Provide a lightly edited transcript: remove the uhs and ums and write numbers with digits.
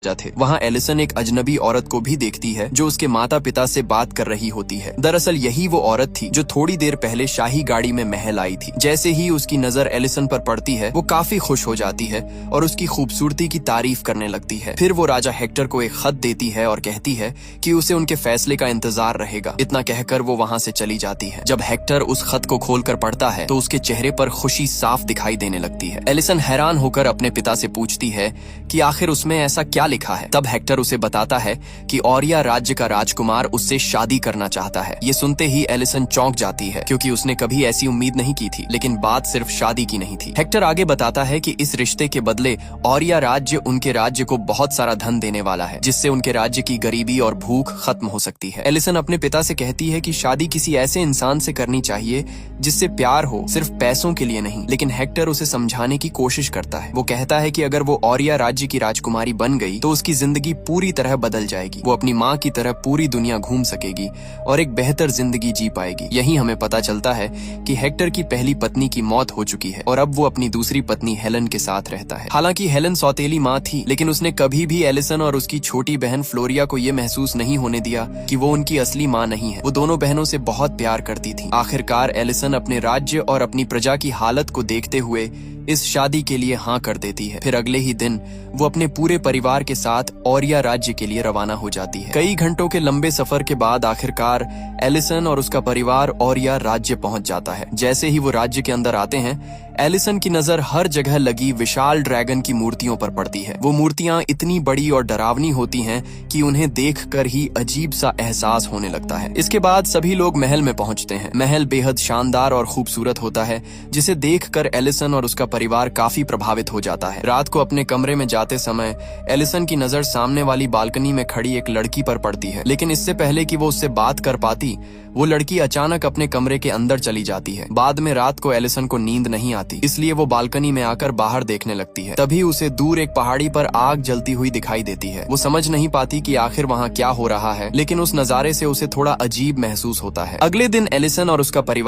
थे। वहाँ एलिसन एक अजनबी औरत को भी देखती है जो उसके माता पिता से बात कर रही होती है। दरअसल यही वो औरत थी जो थोड़ी देर पहले शाही गाड़ी में महल आई थी। जैसे ही उसकी नजर एलिसन पर पड़ती है वो काफी खुश हो जाती है और उसकी खूबसूरती की तारीफ करने लगती है। फिर वो राजा हेक्टर को एक खत देती है और कहती है कि उसे उनके फैसले का इंतजार रहेगा। इतना कहकर वो वहाँ से चली जाती है। जब हेक्टर उस खत को खोलकर पढ़ता है तो उसके चेहरे पर खुशी साफ दिखाई देने लगती है। एलिसन हैरान होकर अपने पिता से पूछती है कि आखिर उसमें ऐसा क्या लिखा है। तब हेक्टर उसे बताता है कि ओरिया राज्य का राजकुमार उससे शादी करना चाहता है। ये सुनते ही एलिसन चौंक जाती है क्योंकि उसने कभी ऐसी उम्मीद नहीं की थी, लेकिन बात सिर्फ शादी की नहीं थी। हेक्टर आगे बताता है कि इस रिश्ते के बदले ओरिया राज्य उनके राज्य को बहुत सारा धन देने वाला है, जिससे उनके राज्य की गरीबी और भूख खत्म हो सकती है। एलिसन अपने पिता से कहती है कि शादी किसी ऐसे इंसान से करनी चाहिए जिससे प्यार हो, सिर्फ पैसों के लिए नहीं। लेकिन हेक्टर उसे समझाने की कोशिश करता है। वो कहता है कि अगर वो ओरिया राज्य की राजकुमारी बन गई तो उसकी जिंदगी पूरी तरह बदल जाएगी। वो अपनी माँ की तरह पूरी दुनिया घूम सकेगी और एक बेहतर जिंदगी जी पाएगी। यही हमें पता चलता है कि हेक्टर की पहली पत्नी की मौत हो चुकी है और अब वो अपनी दूसरी पत्नी हेलन के साथ रहता है। हालांकि हेलन सौतेली माँ थी, लेकिन उसने कभी भी एलिसन और उसकी छोटी बहन फ्लोरिया को ये महसूस नहीं होने दिया कि वो उनकी असली माँ नहीं है। वो दोनों बहनों से बहुत प्यार करती थी। आखिरकार एलिसन अपने राज्य और अपनी प्रजा की हालत को देखते हुए इस शादी के लिए हाँ कर देती है। फिर अगले ही दिन वो अपने पूरे परिवार के साथ ओरिया राज्य के लिए रवाना हो जाती है। कई घंटों के लंबे सफर के बाद आखिरकार एलिसन और उसका परिवार ओरिया राज्य पहुंच जाता है। जैसे ही वो राज्य के अंदर आते हैं, एलिसन की नजर हर जगह लगी विशाल ड्रैगन की मूर्तियों पर पड़ती है। वो मूर्तियां इतनी बड़ी और डरावनी होती हैं कि उन्हें देखकर ही अजीब सा एहसास होने लगता है। इसके बाद सभी लोग महल में पहुंचते हैं। महल बेहद शानदार और खूबसूरत होता है, जिसे देखकर एलिसन और उसका परिवार काफी प्रभावित हो जाता है। रात को अपने कमरे में जाते समय एलिसन की नजर सामने वाली बालकनी में खड़ी एक लड़की पर पड़ती है, लेकिन इससे पहले कि वो उससे बात कर पाती, वो लड़की अचानक अपने कमरे के अंदर चली जाती है। बाद में रात को एलिसन को नींद नहीं आती, इसलिए वो बालकनी में आकर बाहर देखने लगती है। तभी उसे दूर एक पहाड़ी पर आग जलती हुई दिखाई देती है। वो समझ नहीं पाती कि आखिर वहाँ क्या हो रहा है, लेकिन उस नजारे से उसे थोड़ा अजीब महसूस होता है। अगले दिन एलिसन और उसका परिवार